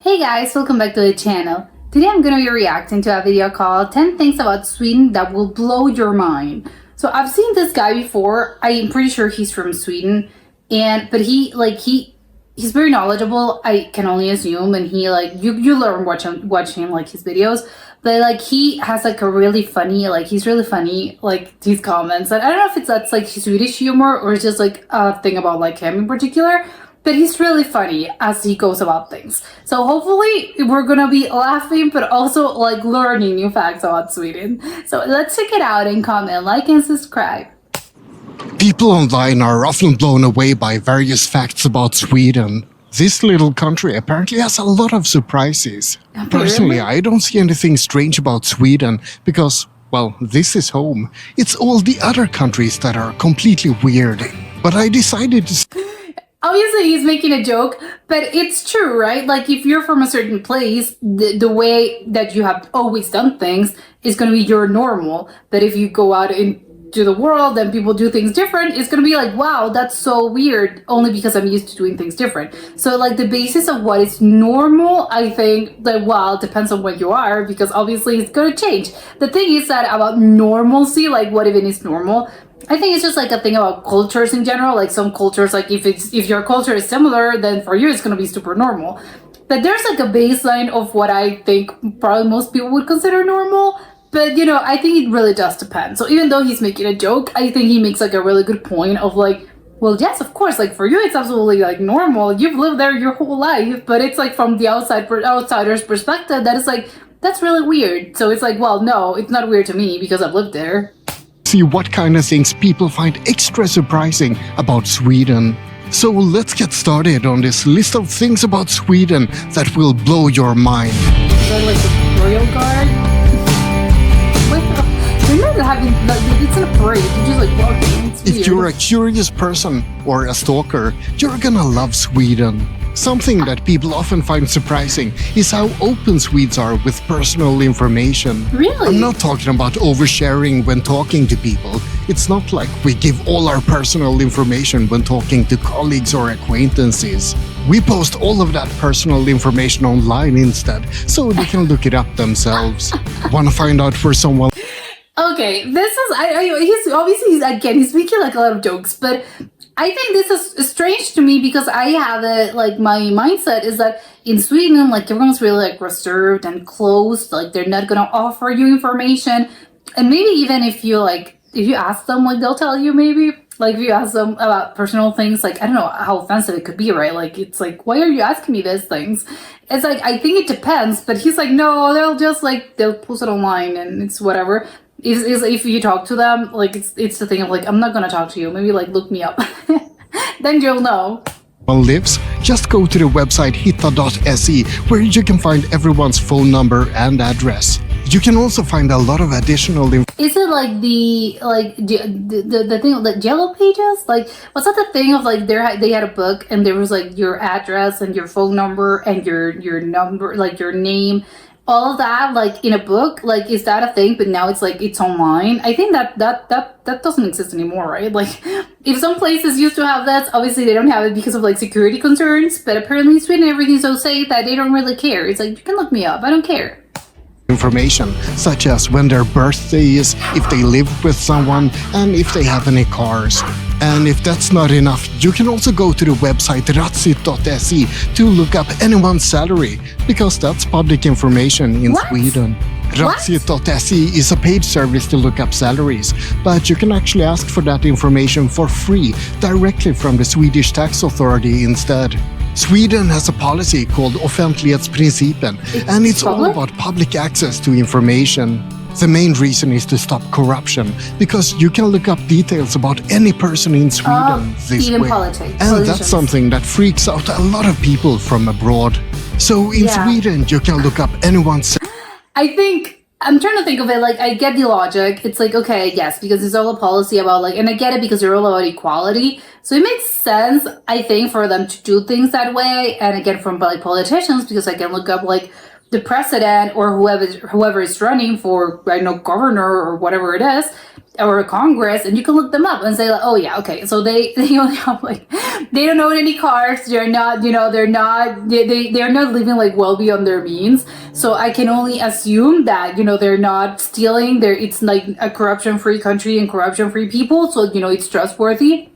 Hey guys, welcome back to the channel. Today I'm going to be reacting to a video called 10 Things About Sweden That Will Blow Your Mind. So I've seen this guy before. I'm pretty sure he's from Sweden, but he's very knowledgeable. I can only assume, and he you learn watching like his videos. But like he has like a really funny, he's really funny, like these comments. And I don't know if that's like Swedish humor or it's just like a thing about like him in particular. But he's really funny as he goes about things. So hopefully we're gonna be laughing, but also like learning new facts about Sweden. So let's check it out and comment, like, and subscribe. People online are often blown away by various facts about Sweden. This little country apparently has a lot of surprises. Personally, I don't see anything strange about Sweden because, well, this is home. It's all the other countries that are completely weird. But I decided to... Obviously, he's making a joke, but it's true, right? Like, if you're from a certain place, the way that you have always done things is going to be your normal. But if you go out into the world and people do things different, it's going to be like, wow, that's so weird, only because I'm used to doing things different. So, like, the basis of what is normal, I think, that, well, it depends on what you are, because obviously it's going to change. The thing is that about normalcy, like, what even is normal? I think it's just like a thing about cultures in general. Like some cultures, like if your culture is similar, then for you it's gonna be super normal. But there's like a baseline of what I think probably most people would consider normal. But you know, I think it really does depend. So even though he's making a joke, I think he makes like a really good point of like, well, yes, of course, like for you it's absolutely like normal. You've lived there your whole life, but it's like from the outsider's perspective that is like, that's really weird. So it's like, well, no, it's not weird to me because I've lived there. See what kind of things people find extra surprising about Sweden. So let's get started on this list of things about Sweden that will blow your mind. Is that like the royal guard? They're not having, it's in a parade, you're just like walking. If you're a curious person or a stalker, you're gonna love Sweden. Something that people often find surprising is how open Swedes are with personal information. Really? I'm not talking about oversharing when talking to people. It's not like we give all our personal information when talking to colleagues or acquaintances. We post all of that personal information online instead, so they can look it up themselves. Want to find out where someone... Okay, this is, he's obviously, he's making like a lot of jokes, but I think this is strange to me because I have it, like, my mindset is that in Sweden, like, everyone's really, like, reserved and closed, like, they're not gonna offer you information, and maybe even if you ask them, like, they'll tell you maybe, like, if you ask them about personal things, like, I don't know how offensive it could be, right? Like, it's like, why are you asking me these things? It's like, I think it depends, but he's like, no, they'll post it online and it's whatever. If you talk to them, like, it's the thing of like, I'm not gonna talk to you, maybe like look me up. Then you'll know. Lives, just go to the website hitta.se where you can find everyone's phone number and address. You can also find a lot of additional information. Is it like the thing of the Yellow Pages? Like, what's that the thing of like they had a book and there was like your address and your phone number and your number, like your name, all of that, like in a book? Like, is that a thing? But now it's like it's online. I think that doesn't exist anymore, right? Like, if some places used to have that, obviously they don't have it because of like security concerns. But apparently in Sweden everything's so safe that they don't really care. It's like, you can look me up, I don't care. Information such as when their birthday is, if they live with someone, and if they have any cars. And if that's not enough, you can also go to the website ratsit.se to look up anyone's salary, because that's public information in Sweden. Ratsit.se is a paid service to look up salaries, but you can actually ask for that information for free directly from the Swedish tax authority instead. Sweden has a policy called offentlighetsprincipen, and it's all about public access to information. The main reason is to stop corruption, because you can look up details about any person in Sweden this way. And that's something that freaks out a lot of people from abroad. So in Sweden, you can look up anyone's... I think, I'm trying to think of it, like, I get the logic. It's like, okay, yes, because it's all a policy about, like, and I get it because they're all about equality. So it makes sense, I think, for them to do things that way. And again, from, like, politicians, because I can look up, like, the president or whoever is running for, I don't know, governor or whatever it is, or Congress, and you can look them up and say like, oh yeah, okay, so they only have like, they don't own any cars, they're not, they're not living like well beyond their means. So I can only assume that they're not stealing. It's like a corruption-free country and corruption-free people, so it's trustworthy.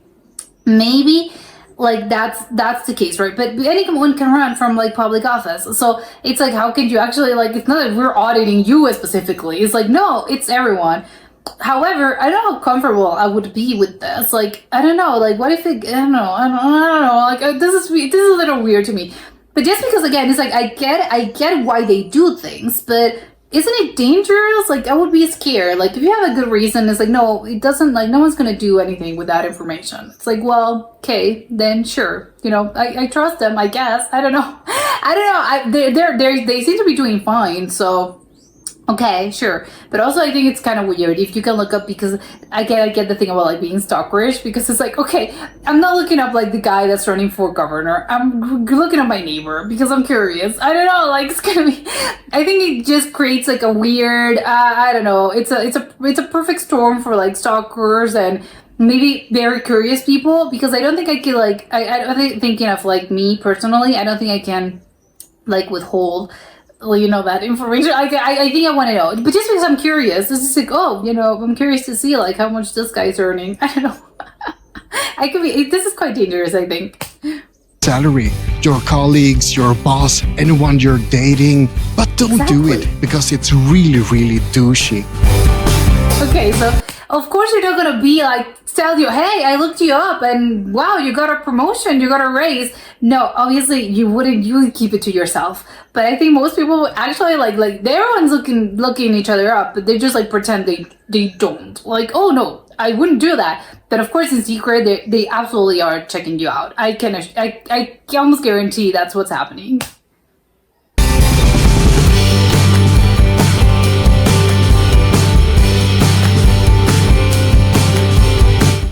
Maybe like that's the case, right? But anyone can run from like public office, so it's like, how can you actually, like, it's not that we're auditing you specifically, it's like, no, it's everyone. However, I don't know how comfortable I would be with this. Like, I don't know, like, what if it, I don't know, like, this is a little weird to me. But just because, again, it's like, I get why they do things, but isn't it dangerous? Like, I would be scared. Like, if you have a good reason, it's like, no, it doesn't, like, no one's gonna do anything with that information. It's like, well, okay, then sure. I trust them, I guess. I don't know. They seem to be doing fine, so okay, sure. But also I think it's kind of weird if you can look up, because I get the thing about like being stalkerish, because it's like, okay, I'm not looking up like the guy that's running for governor. I'm looking at my neighbor because I'm curious. I don't know, like, it's gonna be, I think it just creates like a weird, I don't know, it's a perfect storm for like stalkers and maybe very curious people, because I don't think I can, like, I think, thinking of like me personally, I don't think I can like withhold, well, that information. I think I want to know, but just because I'm curious, this is like, oh, I'm curious to see like how much this guy's earning. I don't know. This is quite dangerous, I think. Salary, your colleagues, your boss, anyone you're dating, but don't do it, because it's really, really douchey. Okay, so of course you're not gonna be like, tell you, hey, I looked you up and wow, you got a promotion, you got a raise. No, obviously you would keep it to yourself. But I think most people actually like everyone's looking each other up, but they just like pretend they don't. Like, oh no, I wouldn't do that. But of course in secret they absolutely are checking you out. I can almost guarantee that's what's happening.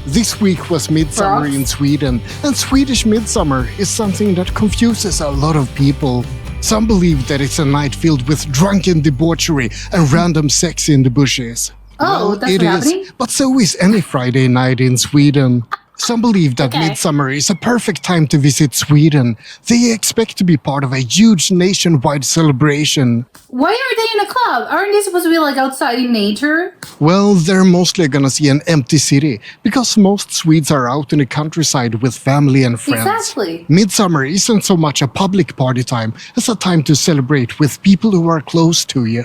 This week was Midsummer in Sweden, and Swedish Midsummer is something that confuses a lot of people. Some believe that it's a night filled with drunken debauchery and random sex in the bushes. Oh, well, that's it what's is, happening? but so is any Friday night in Sweden. Some believe that Midsummer is a perfect time to visit Sweden. They expect to be part of a huge nationwide celebration. Why are they in a club? Aren't they supposed to be like outside in nature? Well, they're mostly gonna see an empty city, because most Swedes are out in the countryside with family and friends. Exactly. Midsummer isn't so much a public party time as a time to celebrate with people who are close to you.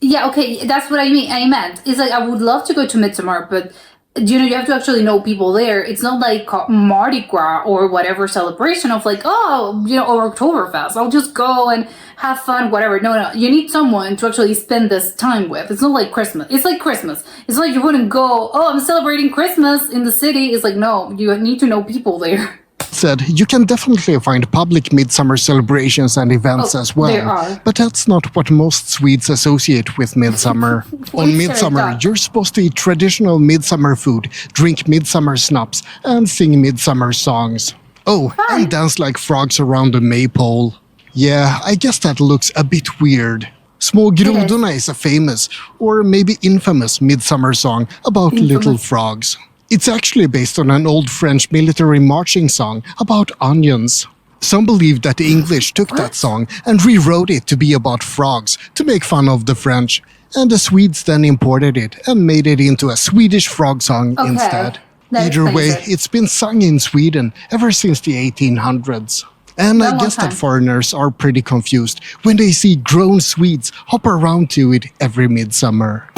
Yeah, okay, that's what I meant. It's like, I would love to go to Midsummer, but you have to actually know people there. It's not like Mardi Gras or whatever celebration of like, oh, or Oktoberfest. I'll just go and have fun, whatever. No. You need someone to actually spend this time with. It's not like Christmas. It's like Christmas. It's like you wouldn't go, oh, I'm celebrating Christmas in the city. It's like, no, you need to know people there. Said, you can definitely find public midsummer celebrations and events as well. There are. But that's not what most Swedes associate with midsummer. On midsummer, you're supposed to eat traditional midsummer food, drink midsummer schnapps, and sing midsummer songs. Oh, and dance like frogs around a maypole. Yeah, I guess that looks a bit weird. Små grodorna is a famous, or maybe infamous, midsummer song about little frogs. It's actually based on an old French military marching song about onions. Some believe that the English took that song and rewrote it to be about frogs to make fun of the French, and the Swedes then imported it and made it into a Swedish frog song instead. Either way, it's been sung in Sweden ever since the 1800s. And I guess that foreigners are pretty confused when they see grown Swedes hop around to it every midsummer.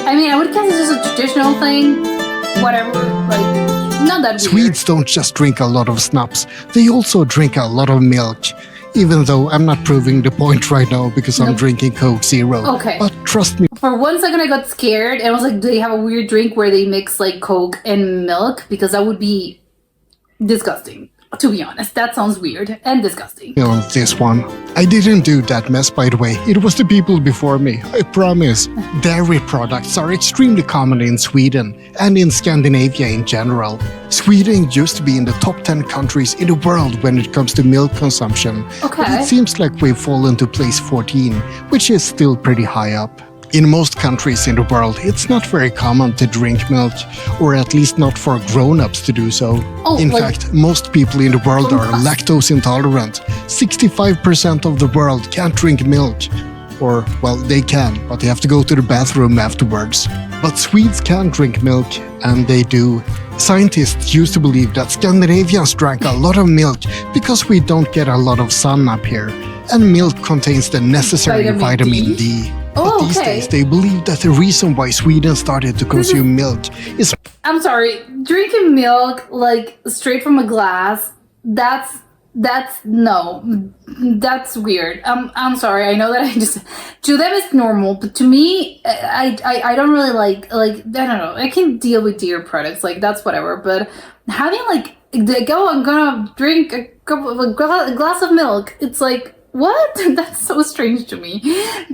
I mean, I would guess it's just a traditional thing. Whatever, like, not that weird. Swedes don't just drink a lot of schnapps, they also drink a lot of milk. Even though I'm not proving the point right now because I'm drinking Coke Zero. Okay. But trust me. For 1 second I got scared and I was like, do they have a weird drink where they mix like Coke and milk? Because that would be disgusting. To be honest, that sounds weird and disgusting. On this one. I didn't do that mess, by the way. It was the people before me, I promise. Dairy products are extremely common in Sweden and in Scandinavia in general. Sweden used to be in the top 10 countries in the world when it comes to milk consumption. But Okay. it seems like we've fallen to place 14, which is still pretty high up. In most countries in the world, it's not very common to drink milk, or at least not for grown-ups to do so. Oh, In like- fact, most people in the world are Grown-ups. lactose intolerant. 65% of the world can't drink milk. Or, well, they can, but they have to go to the bathroom afterwards. But Swedes can drink milk, and they do. Scientists used to believe that Scandinavians drank a lot of milk because we don't get a lot of sun up here, and milk contains the necessary Vitamin vitamin D? D. Oh, But these okay. days, they believe that the reason why Sweden started to consume milk is I'm sorry, drinking milk like straight from a glass, that's no. That's weird. I'm sorry. I know that I just to them it's normal, but to me I don't really like I don't know. I can deal with dairy products, like that's whatever, but having like I'm gonna drink a glass of milk. It's like what? That's so strange to me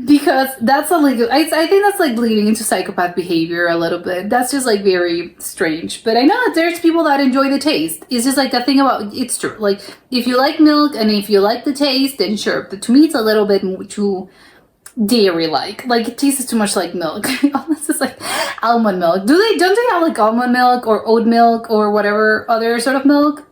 because that's a like I think that's like leading into psychopath behavior a little bit. That's just like very strange. But I know that there's people that enjoy the taste. It's just like the thing about it's true. Like if you like milk and if you like the taste, then sure. But to me, it's a little bit too dairy like. Like it tastes too much like milk. This is like almond milk. Don't they have like almond milk or oat milk or whatever other sort of milk?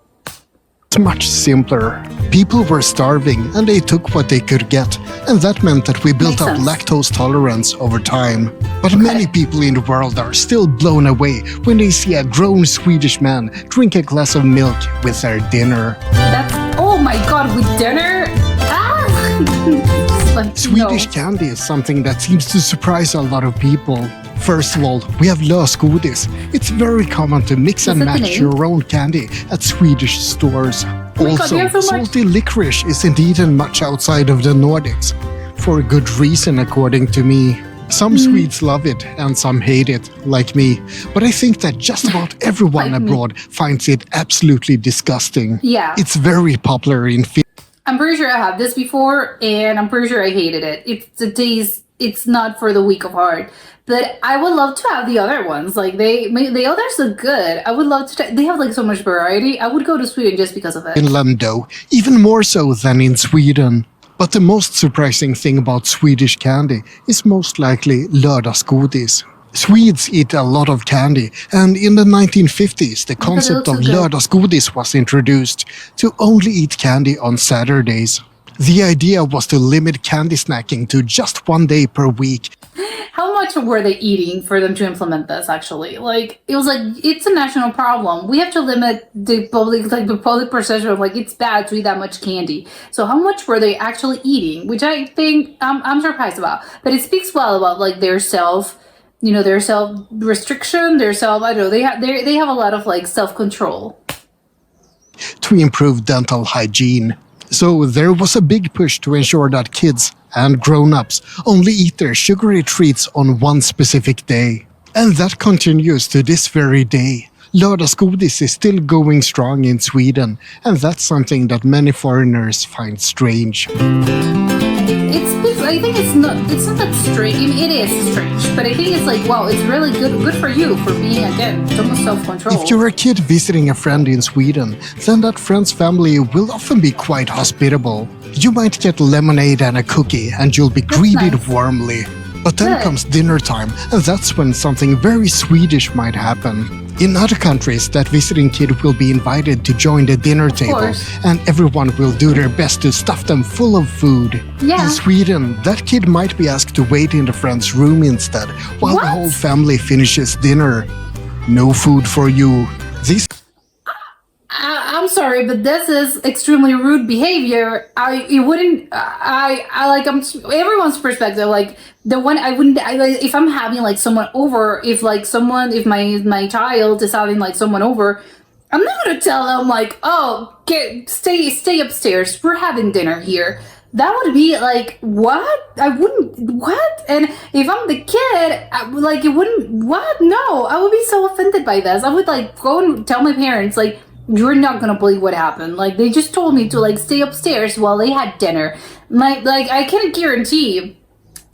much simpler. People were starving and they took what they could get, and that meant that we built Makes up sense. lactose tolerance over time. But many people in the world are still blown away when they see a grown Swedish man drink a glass of milk with their dinner. That's oh my god, with dinner? Ah! Like, Swedish no. candy is something that seems to surprise a lot of people. First of all, we have lösgodis. It's very common to mix and Is that the match name? your own candy at Swedish stores. my God, Also, you have so much- salty licorice isn't eaten much outside of the Nordics. For a good reason, according to me. Some Hmm. Swedes love it and some hate it, like me. But I think that just about everyone Like me. abroad finds it absolutely disgusting. Yeah. It's very popular in Finland. I'm pretty sure I have this before, and I'm pretty sure I hated it. It's the taste. It's not for the weak of heart. But I would love to have the other ones. Like the others look good. I would love to. They have like so much variety. I would go to Sweden just because of it. Finland, though, even more so than in Sweden. But the most surprising thing about Swedish candy is most likely lördagsgodis. Swedes eat a lot of candy, and in the 1950s, the concept of looks so good. lördagsgodis was introduced to only eat candy on Saturdays. The idea was to limit candy snacking to just 1 day per week. How much were they eating for them to implement this? Actually, like it was like it's a national problem. We have to limit the public perception of like it's bad to eat that much candy. So how much were they actually eating? Which I think I'm surprised about. But it speaks well about like their self, their self restriction, their self. I don't know. They have a lot of like self control. To improve dental hygiene. So there was a big push to ensure that kids and grown-ups only eat their sugary treats on one specific day. And that continues to this very day. Lördagsgodis is still going strong in Sweden, and that's something that many foreigners find strange. I think it's not that strange. I mean, it is strange, but I think it's like wow, it's really good for you for being again so much self control. If you're a kid visiting a friend in Sweden, then that friend's family will often be quite hospitable. You might get lemonade and a cookie, and you'll be greeted nice. warmly. But then Good. comes dinner time, and that's when something very Swedish might happen. In other countries, that visiting kid will be invited to join the dinner table, course. and everyone will do their best to stuff them full of food. Yeah. In Sweden, that kid might be asked to wait in the friend's room instead, while the What? whole family finishes dinner. No food for you. This I'm sorry, but this is extremely rude behavior. Everyone's perspective. Like the one I wouldn't. If I'm having like someone over, if my child is having like someone over, I'm not gonna tell them like, oh, stay upstairs. We're having dinner here. That would be like what? I wouldn't what? And if I'm the kid, it wouldn't what? No, I would be so offended by this. I would like go and tell my parents like. you're not gonna believe what happened. Like, they just told me to like stay upstairs while they had dinner. I can't guarantee,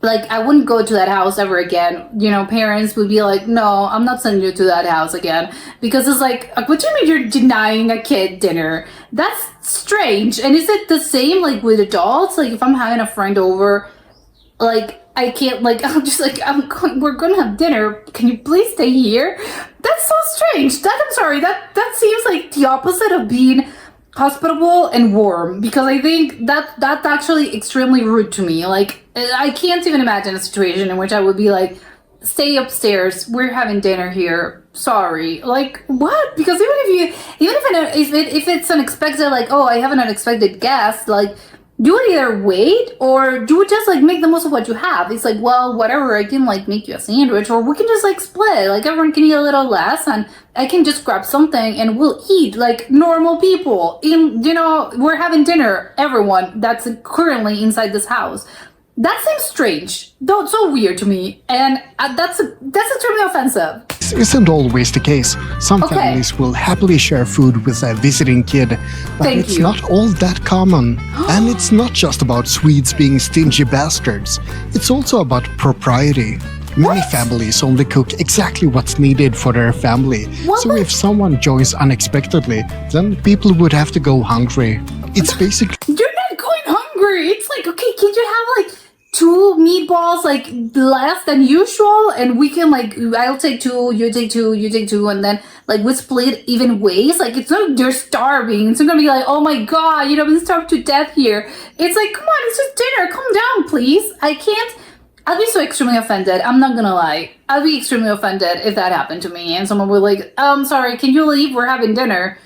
like, I wouldn't go to that house ever again. You know, parents would be like, no, I'm not sending you to that house again. Because it's like, what do you mean you're denying a kid dinner? That's strange. And is it the same, like, with adults? Like, if I'm having a friend over, like, I can't, like, I'm just like, we're gonna have dinner. Can you please stay here? That's so strange. I'm sorry, that seems like the opposite of being hospitable and warm, because I think that's actually extremely rude to me. Like, I can't even imagine a situation in which I would be like, stay upstairs, we're having dinner here, sorry. Like, what? Because if it's unexpected, like, oh, I have an unexpected guest, like, you would either wait or you would just like make the most of what you have. It's like, well, whatever, I can like make you a sandwich, or we can just like split. Like, everyone can eat a little less and I can just grab something and we'll eat like normal people. We're having dinner, everyone that's currently inside this house. That seems strange, though, so weird to me, and that's extremely offensive. This isn't always the case. Some families will happily share food with a visiting kid, but it's not all that common. And it's not just about Swedes being stingy bastards. It's also about propriety. Many families only cook exactly what's needed for their family. So if someone joins unexpectedly, then people would have to go hungry. It's basically... You're not going hungry! It's like, okay, can you have like 2 meatballs, like, less than usual, and we can, like, I'll take 2, you take 2, you take 2, and then, like, we split even ways. Like, it's not, you're starving. It's not gonna be like, oh my god, I've been starved to death here. It's like, come on, it's just dinner, calm down, please. I'll be so extremely offended. I'm not gonna lie. I'll be extremely offended if that happened to me, and someone would like, sorry, can you leave? We're having dinner.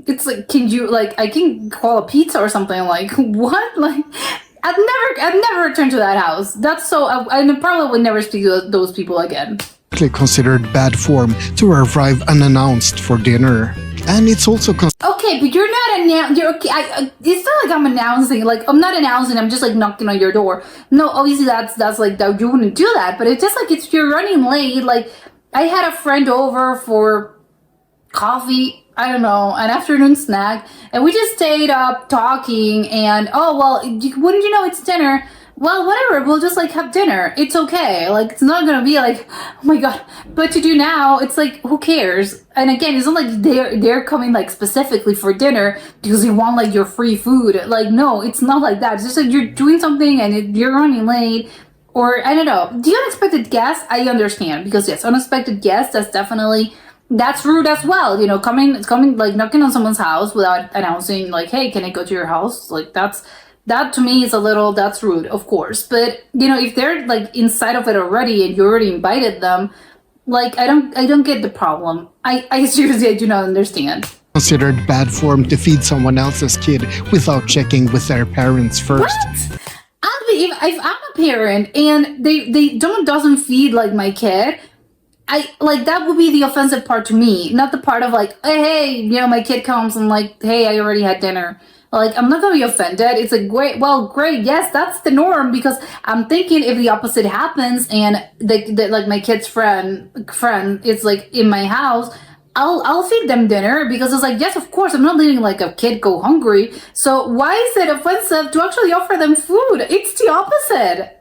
It's like, can you, like, I can call a pizza or something. Like, what? Like, I've never returned to that house. That's so, I probably would never speak to those people again. Considered bad form to arrive unannounced for dinner. And it's also okay, but you're not announcing. You're okay. It's not like I'm announcing. Like, I'm not announcing. I'm just like knocking on your door. No, obviously that's like that. You wouldn't do that. But it's just like you're running late. Like, I had a friend over for coffee. I don't know, an afternoon snack, and we just stayed up talking. And oh well, wouldn't you know it's dinner? Well, whatever, we'll just like have dinner. It's okay. Like, it's not gonna be like, oh my god. But to do now, it's like, who cares? And again, it's not like they're coming like specifically for dinner because you want like your free food. Like, no, it's not like that. It's just like you're doing something and you're running late. Or I don't know. The unexpected guest, I understand, because yes, unexpected guest, that's rude as well. Coming like knocking on someone's house without announcing, like, hey, can I go to your house? Like, that to me is that's rude, of course. But if they're like inside of it already and you already invited them, like, I don't get the problem. I seriously, I do not understand. Considered bad form to feed someone else's kid without checking with their parents first. What? If I'm a parent and they doesn't feed like my kid, that would be the offensive part to me, not the part of like, hey, my kid comes and like, hey, I already had dinner. Like, I'm not gonna be offended. It's like, great, yes, that's the norm, because I'm thinking if the opposite happens and like my kid's friend is like in my house, I'll feed them dinner, because it's like, yes, of course, I'm not letting like a kid go hungry. So why is it offensive to actually offer them food? It's the opposite.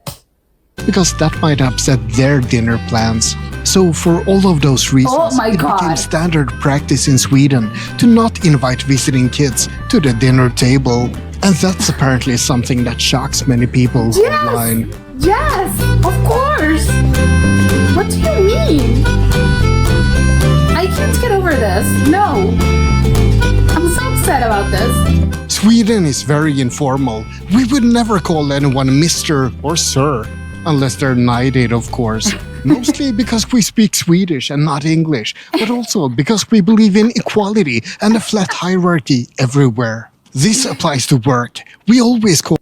Because that might upset their dinner plans. So for all of those reasons, it became standard practice in Sweden to not invite visiting kids to the dinner table. And that's apparently something that shocks many people online. Yes, of course. What do you mean? I can't get over this. No. I'm so upset about this. Sweden is very informal. We would never call anyone Mr. or Sir. Unless they're knighted, of course. Mostly because we speak Swedish and not English, but also because we believe in equality and a flat hierarchy everywhere. This applies to work. We always call...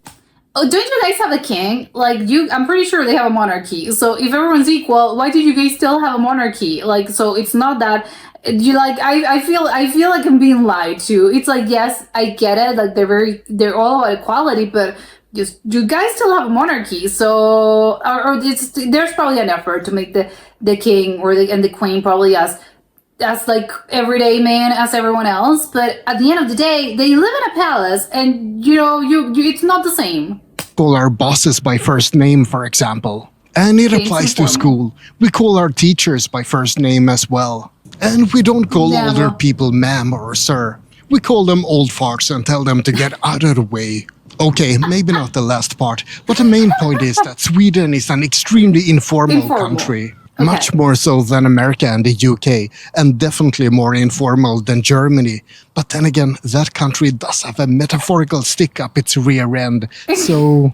Oh, don't you guys have a king? Like, I'm pretty sure they have a monarchy. So if everyone's equal, why do you guys still have a monarchy? Like, so it's not that... I feel like I'm being lied to. It's like, yes, I get it. Like, they're all about equality, but... you guys still have a monarchy, so there's probably an effort to make the king and the queen probably as as like everyday man as everyone else, but at the end of the day, they live in a palace, and you it's not the same. Call our bosses by first name, for example. And it Thanks applies for to school. We call our teachers by first name as well. And we don't call Yeah, older well- people ma'am or sir. We call them old farts and tell them to get out of the way. Okay, maybe not the last part, but the main point is that Sweden is an extremely informal country. Okay. Much more so than America and the UK, and definitely more informal than Germany. But then again, that country does have a metaphorical stick up its rear end. So,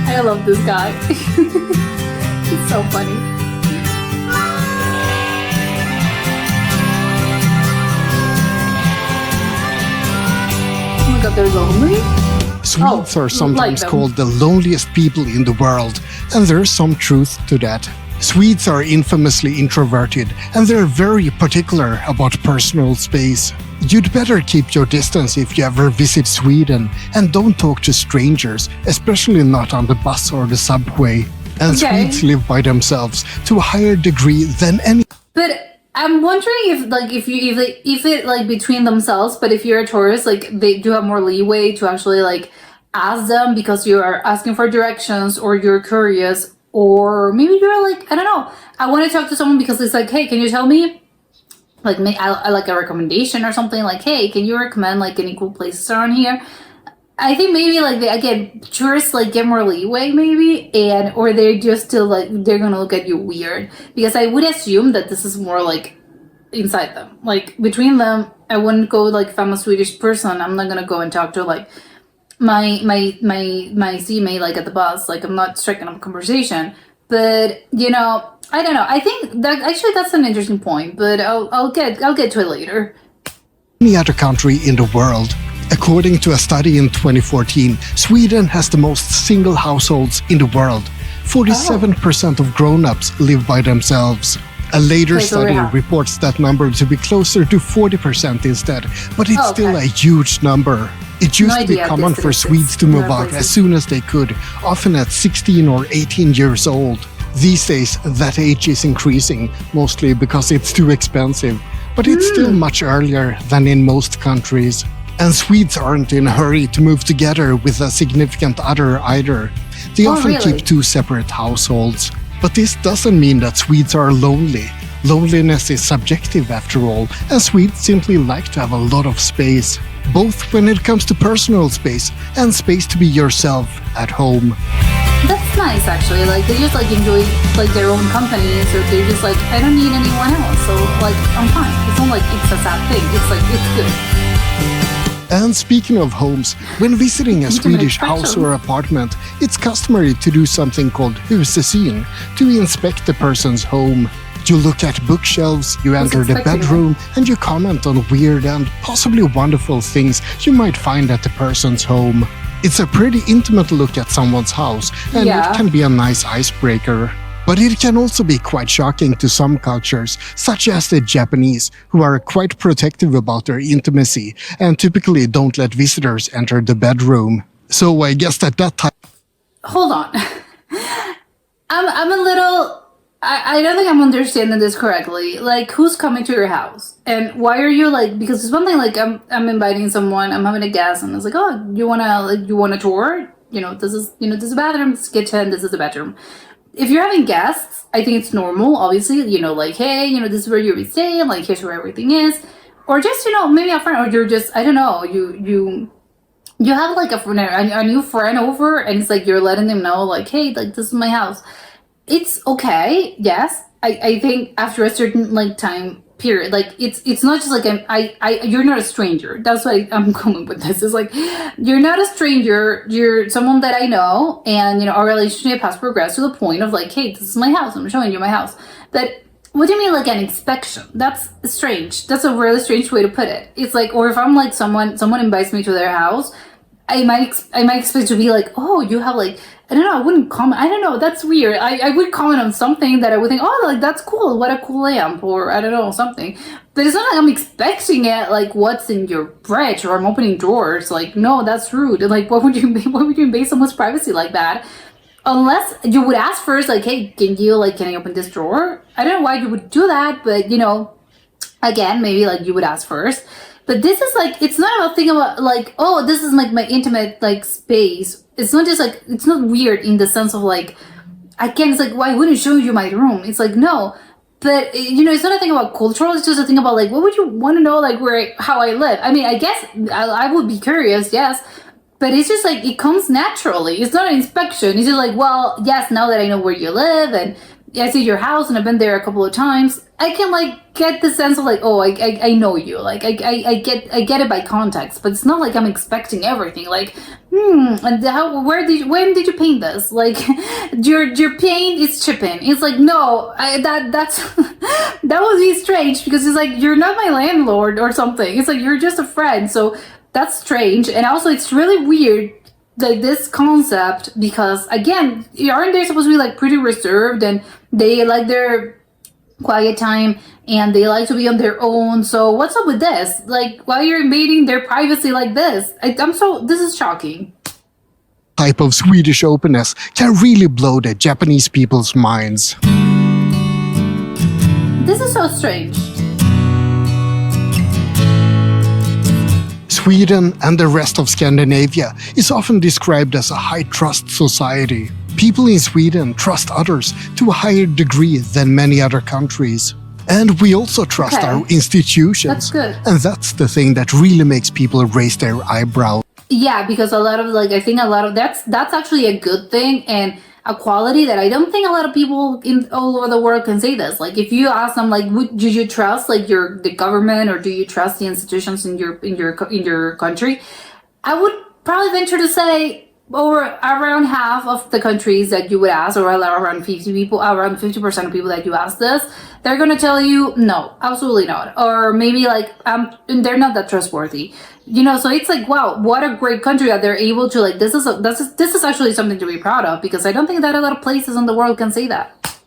I love this guy. He's so funny. Oh my god, they're lonely? Swedes are sometimes them. called the loneliest people in the world, and there's some truth to that. Swedes are infamously introverted, and they're very particular about personal space. You'd better keep your distance if you ever visit Sweden, and don't talk to strangers, especially not on the bus or the subway. And Okay. Swedes live by themselves to a higher degree than any. But I'm wondering if it like between themselves, but if you're a tourist, like they do have more leeway to actually like ask them because you are asking for directions or you're curious, or maybe you're like, I don't know, I want to talk to someone because it's like, hey, can you tell me? Like, I like a recommendation or something. Like, hey, can you recommend like any cool places around here? I think maybe like again, tourists like get more leeway maybe, or they're just still like they're gonna look at you weird, because I would assume that this is more like inside them, like between them. I wouldn't go like if I'm a Swedish person, I'm not gonna go and talk to like my seammate like at the bus. Like I'm not striking up a conversation, but I don't know. I think that actually that's an interesting point, but I'll get to it later. Any other country in the world. According to a study in 2014, Sweden has the most single households in the world. 47% of grown-ups live by themselves. A later Okay, so study yeah. reports that number to be closer to 40% instead, but it's Oh, still okay. a huge number. It used No to be idea common if for this Swedes to exists in move other out as places. soon as they could, often at 16 or 18 years old. These days, that age is increasing, mostly because it's too expensive, but it's still Hmm. much earlier than in most countries. And Swedes aren't in a hurry to move together with a significant other either. They Oh, often really? keep two separate households. But this doesn't mean that Swedes are lonely. Loneliness is subjective after all, and Swedes simply like to have a lot of space, both when it comes to personal space and space to be yourself at home. That's nice, actually. Like they just like enjoy like their own company, so they're just like, I don't need anyone else, so like I'm fine. It's not like it's a sad thing. It's like it's good. And speaking of homes, when visiting a Intimate Swedish house expression. or apartment, it's customary to do something called husesyn, to inspect the person's home. You look at bookshelves, you enter the expecting that. bedroom, and you comment on weird and possibly wonderful things you might find at the person's home. It's a pretty intimate look at someone's house, and Yeah. it can be a nice icebreaker. But it can also be quite shocking to some cultures, such as the Japanese, who are quite protective about their intimacy and typically don't let visitors enter the bedroom. So I guess that time Hold on. I'm a little. I don't think I'm understanding this correctly. Like, who's coming to your house, and why are you like? Because it's one thing like I'm inviting someone, I'm having a guest, and it's like, oh, you want a tour? This is this is a bathroom, this is a kitchen, this is a bedroom. If you're having guests, I think it's normal, obviously, like, hey, this is where you'll be staying, like, here's where everything is. Or just, maybe a friend, or you're just, I don't know, you have, like, a new friend over, and it's like, you're letting them know, like, hey, like, this is my house. It's okay, yes. I think after a certain, like, time period, like, it's not just, like, you're not a stranger. That's why I'm going with this. It's like, you're not a stranger, you're someone that I know, and, our relationship has progressed to the point of, like, hey, this is my house, I'm showing you my house. But what do you mean, like, an inspection? That's strange. That's a really strange way to put it. It's like, or if I'm, like, someone invites me to their house, I might expect to be like, oh, you have, like, I don't know, I wouldn't comment. I don't know, that's weird. I would comment on something that I would think, oh, like, that's cool. What a cool lamp, or I don't know, something. But it's not like I'm expecting it, like, what's in your fridge, or I'm opening drawers. Like, no, that's rude. Like, why would you invade someone's privacy like that? unless you would ask first, like, hey, can I open this drawer? I don't know why you would do that, but again, maybe like you would ask first. But this is like, it's not about thinking about like, oh, this is like my intimate like space. It's not just like, it's not weird in the sense of like, it's like, why wouldn't I show you my room? It's like, no. But it's not a thing about cultural. It's just a thing about like, what would you want to know, like how I live? I mean, I guess I would be curious, yes. But it's just like, it comes naturally. It's not an inspection. It's just like, well, yes, now that I know where you live and I see your house and I've been there a couple of times, I can like get the sense of like, oh, I know you. Like I get it by context, but it's not like I'm expecting everything. Like, and when did you paint this? Like, your paint is chipping. It's like, no, that's that would be strange because it's like, you're not my landlord or something. It's like, you're just a friend. So that's strange. And also it's really weird, like this concept, because again, aren't they supposed to be like pretty reserved and they like their quiet time and they like to be on their own? So what's up with this? Like, why you're invading their privacy like this? This is shocking. Type of Swedish openness can really blow the Japanese people's minds. This is so strange. Sweden and the rest of Scandinavia is often described as a high-trust society. People in Sweden trust others to a higher degree than many other countries. And we also trust our institutions. That's good. And that's the thing that really makes people raise their eyebrows. Yeah, because a lot of like, I think a lot of that's actually a good thing and a quality that I don't think a lot of people all over the world can say this. Like, if you ask them, like, do you trust like the government or do you trust the institutions in your country? I would probably venture to say around half of the countries that you would ask, or around 50% of people that you ask this, they're gonna tell you no, absolutely not, or maybe like they're not that trustworthy. So it's like, wow, what a great country that they're able to like. This is actually something to be proud of, because I don't think that a lot of places in the world can say that.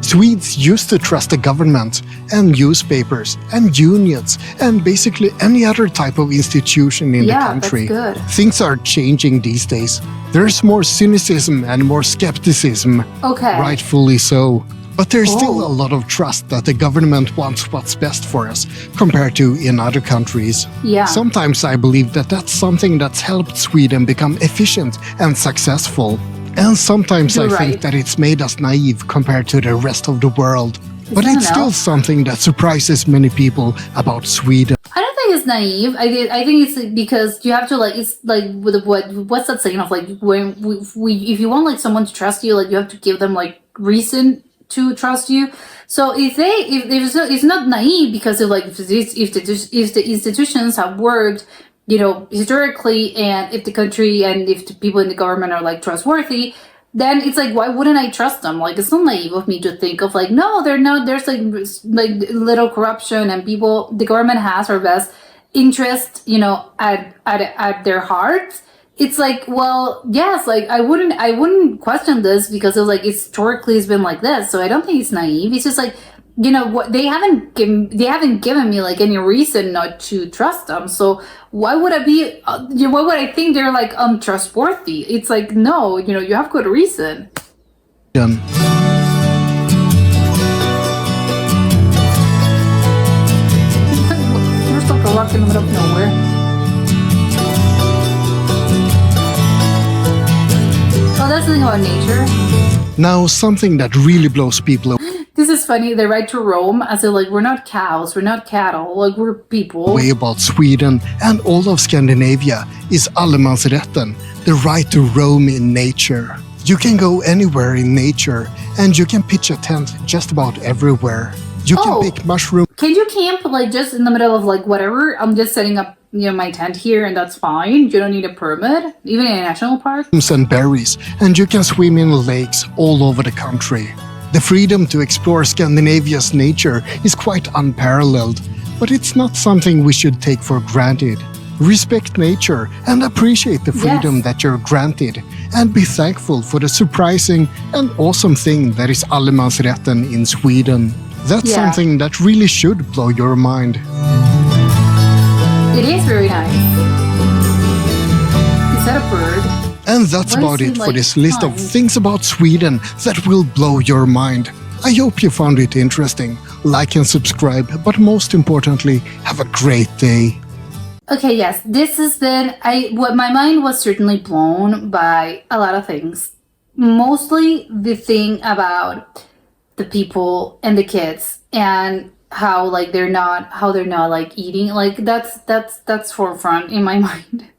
Swedes used to trust the government and newspapers and unions and basically any other type of institution in the country. That's good. Things are changing these days. There's more cynicism and more skepticism. Okay. Rightfully so. But there's still a lot of trust that the government wants what's best for us compared to in other countries. Yeah. Sometimes I believe that that's something that's helped Sweden become efficient and successful. And sometimes I think that it's made us naive compared to the rest of the world. But it's still something that surprises many people about Sweden. I don't think it's naive. I think it's because you have to like, it's like with what's that saying of like, when if you want like someone to trust you, like you have to give them like reason to trust you. So if it's not naive, because of like if the institutions have worked, historically, and if the country and if the people in the government are like trustworthy, then it's like, why wouldn't I trust them? Like, it's not naive of me to think of like, no, they're not. There's like little corruption, and the government has our best interest, at their hearts. It's like, well, yes, like I wouldn't question this, because it was like historically it's been like this. So I don't think it's naive. It's just like, what they haven't given me like any reason not to trust them. So why would I think they're like untrustworthy? It's like, no, you have good reason. Done. There's like a rock in the middle of nowhere. Oh, that's the thing about nature. Now, something that really blows people away. This is funny. They write to Rome as if like, we're not cows, we're not cattle, like we're people. Way about Sweden and all of Scandinavia is allemansrätten, the right to roam in nature. You can go anywhere in nature, and you can pitch a tent just about everywhere. You can pick mushrooms. Can you camp like just in the middle of like whatever? I'm just setting up my tent here, and that's fine. You don't need a permit, even in a national park. And berries, and you can swim in lakes all over the country. The freedom to explore Scandinavia's nature is quite unparalleled, but it's not something we should take for granted. Respect nature and appreciate the freedom that you're granted, and be thankful for the surprising and awesome thing that is allemansrätten in Sweden. That's something that really should blow your mind. It is very nice. Is that a bird? And that's about it for this list of things about Sweden that will blow your mind. I hope you found it interesting. Like and subscribe, but most importantly, have a great day. Okay, yes, this has been what my mind was certainly blown by a lot of things. Mostly the thing about the people and the kids and how like they're not like eating, like that's forefront in my mind.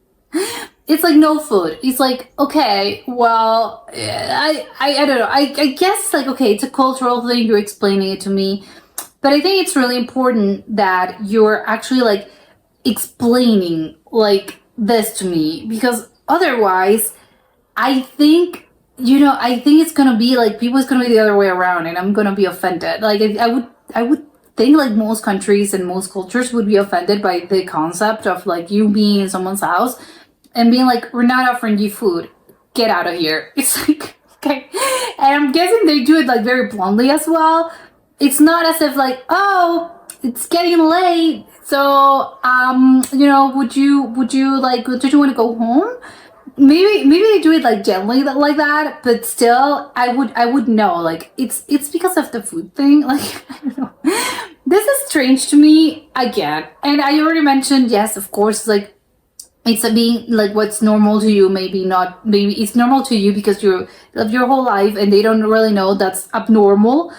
It's like no food. It's like, okay, well, I don't know. I guess like, okay, it's a cultural thing. You're explaining it to me, but I think it's really important that you're actually like explaining like this to me, because otherwise I think it's gonna be like it's gonna be the other way around and I'm gonna be offended. Like I would think like most countries and most cultures would be offended by the concept of like you being in someone's house and being like, we're not offering you food, get out of here. It's like, okay. And I'm guessing they do it like very bluntly as well. It's not as if like, oh, it's getting late, so would you want to go home? Maybe they do it like gently like that, but still I would know, like it's because of the food thing. Like, I don't know. This is strange to me again. And I already mentioned, yes, of course, like it's being like what's normal to you, maybe it's normal to you because you live your whole life and they don't really know that's abnormal,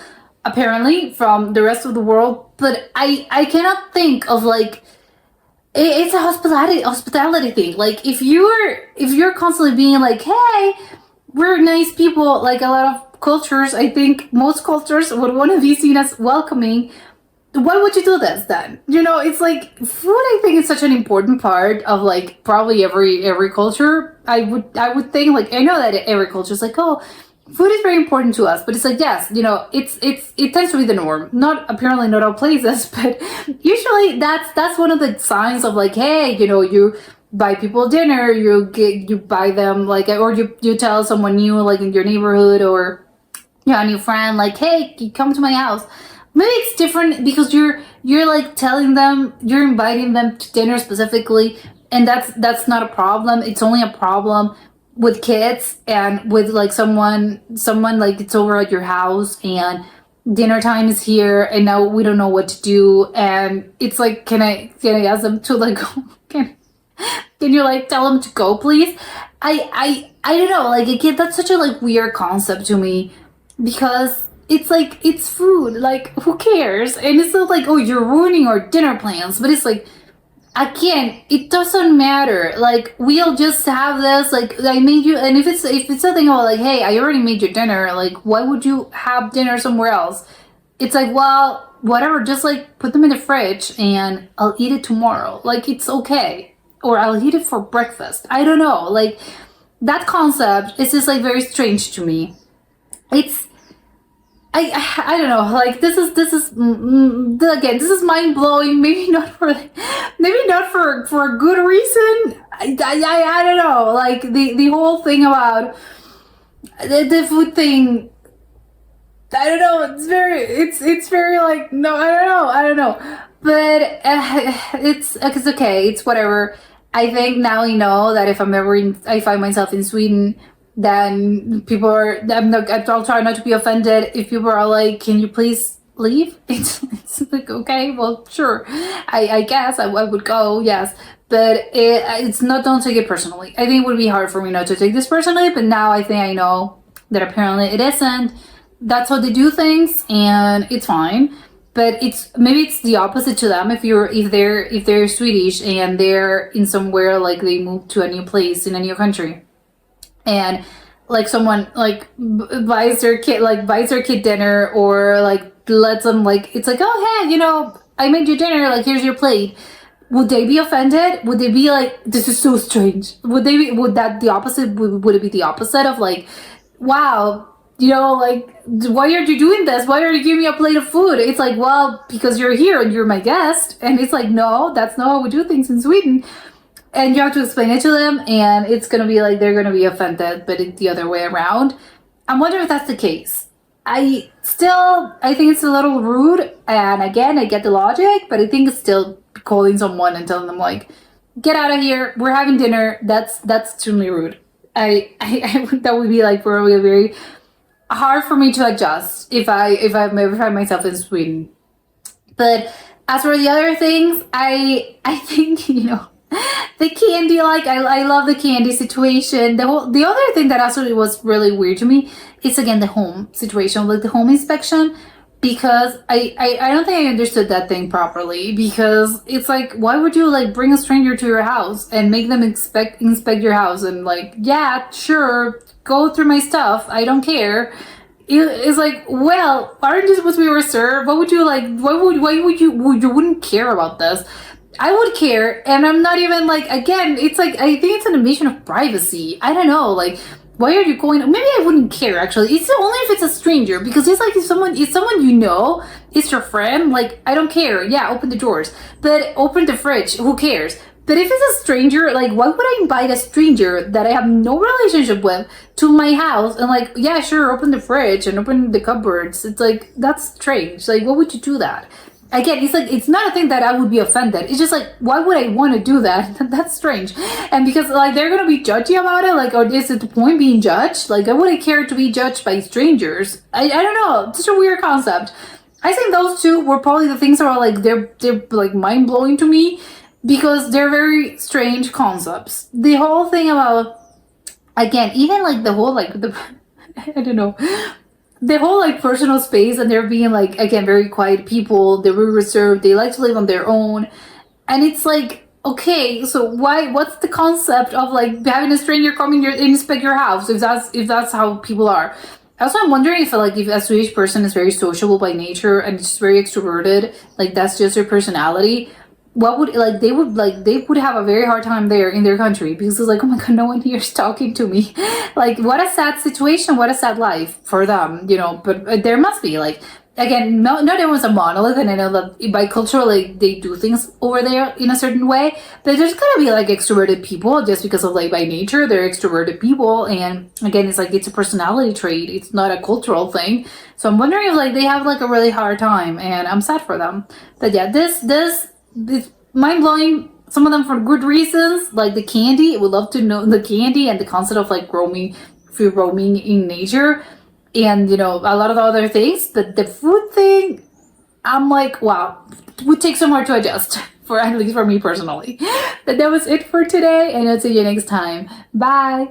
apparently, from the rest of the world. But I cannot think of like, it's a hospitality thing. Like if you're constantly being like, hey, we're nice people, like a lot of cultures, I think most cultures would want to be seen as welcoming. Why would you do this then? It's like food, I think, is such an important part of like probably every culture. I would think, like, I know that every culture is like, oh, food is very important to us, but it's like, yes, it tends to be the norm. Apparently not all places, but usually that's one of the signs of like, hey, you buy people dinner, you buy them like, or you tell someone new like in your neighborhood or a new friend like, hey, you come to my house. Maybe it's different because you're like telling them, you're inviting them to dinner specifically, and that's not a problem. It's only a problem with kids and with like someone like it's over at your house and dinner time is here and now we don't know what to do, and it's like, can I ask them to like go? Can you like tell them to go, please? I don't know, like a kid, that's such a like weird concept to me, because it's like, it's food, like who cares? And it's not like, oh, you're ruining our dinner plans, but it's like, again, it doesn't matter. Like, we'll just have this, like, I made you, and if it's something about like, hey, I already made your dinner, like, why would you have dinner somewhere else? It's like, well, whatever, just like put them in the fridge and I'll eat it tomorrow. Like, it's okay. Or I'll eat it for breakfast. I don't know. Like, that concept is just like very strange to me. I don't know, like this is again, this is mind blowing. Maybe not for a good reason. I don't know, like the whole thing about the food thing. I don't know. It's very like, no, I don't know. But it's okay. It's whatever. I think now we know that if I find myself in Sweden, then I'll try not to be offended if people are like, can you please leave? It's like, okay, well, sure. I guess I would go, yes. But it's not, don't take it personally. I think it would be hard for me not to take this personally, but now I think I know that apparently it isn't. That's how they do things, and it's fine. But maybe it's the opposite to them. If they're Swedish and they're in somewhere, like they moved to a new place in a new country, and like someone like buys their kid dinner, or like lets them, like, it's like, oh, hey, I made you dinner, like here's your plate. Would they be offended? Would they be like, this is so strange? Would it be the opposite of like, wow, like, why are you doing this? Why are you giving me a plate of food? It's like, well, because you're here and you're my guest. And it's like, no, that's not how we do things in Sweden. And you have to explain it to them, and it's going to be like, they're going to be offended, but it's the other way around. I'm wondering if that's the case. I think it's a little rude. And again, I get the logic, but I think it's still calling someone and telling them like, get out of here, we're having dinner. That's extremely rude. that would be like probably very hard for me to adjust if I ever find myself in Sweden. But as for the other things, I think, the candy, like I love the candy situation. The other thing that actually was really weird to me is again the home situation, like the home inspection, because I don't think I understood that thing properly, because it's like, why would you like bring a stranger to your house and make them inspect your house and like, yeah, sure, go through my stuff, I don't care. It's like, well, aren't you supposed to be reserved? What would you like? Why would you wouldn't care about this? I would care, and I'm not even like, again, it's like, I think it's an invasion of privacy. I don't know, like, why are you going? Maybe I wouldn't care actually. It's only if it's a stranger, because it's like if someone it's your friend, like I don't care. Yeah, open the doors, but open the fridge. Who cares? But if it's a stranger, like why would I invite a stranger that I have no relationship with to my house and like, yeah, sure, open the fridge and open the cupboards? It's like, that's strange. Like, what would you do that? Again, it's like, it's not a thing that I would be offended. It's just like, why would I want to do that? That's strange. And because like they're gonna be judgy about it, like, or is it the point being judged? Like, I wouldn't care to be judged by strangers. I don't know. It's such a weird concept. I think those two were probably the things that are like they're like mind blowing to me, because they're very strange concepts. The whole thing about, again, even like the whole like the I don't know, the whole like personal space, and they're being like, again, very quiet people, they're very reserved, they like to live on their own, and it's like, okay, so what's the concept of like having a stranger coming here and inspect your house if that's how people are? Also, I'm wondering if a Swedish person is very sociable by nature and just very extroverted, like that's just their personality. What would they would have a very hard time there in their country, because it's like, oh my god, no one here is talking to me. Like, what a sad situation, what a sad life for them, but there must be, like, again, not everyone's a monolith, and I know that bicultural, they do things over there in a certain way, but there's gonna be like extroverted people just because of like by nature they're extroverted people, and again, it's like it's a personality trait, it's not a cultural thing. So I'm wondering if like they have like a really hard time, and I'm sad for them. But yeah, this it's mind-blowing, some of them for good reasons, like the candy. I would love to know the candy and the concept of like roaming in nature, and a lot of the other things. But the food thing, I'm like, wow, it would take some more to adjust, for at least for me personally. But that was it for today, and I'll see you next time. Bye.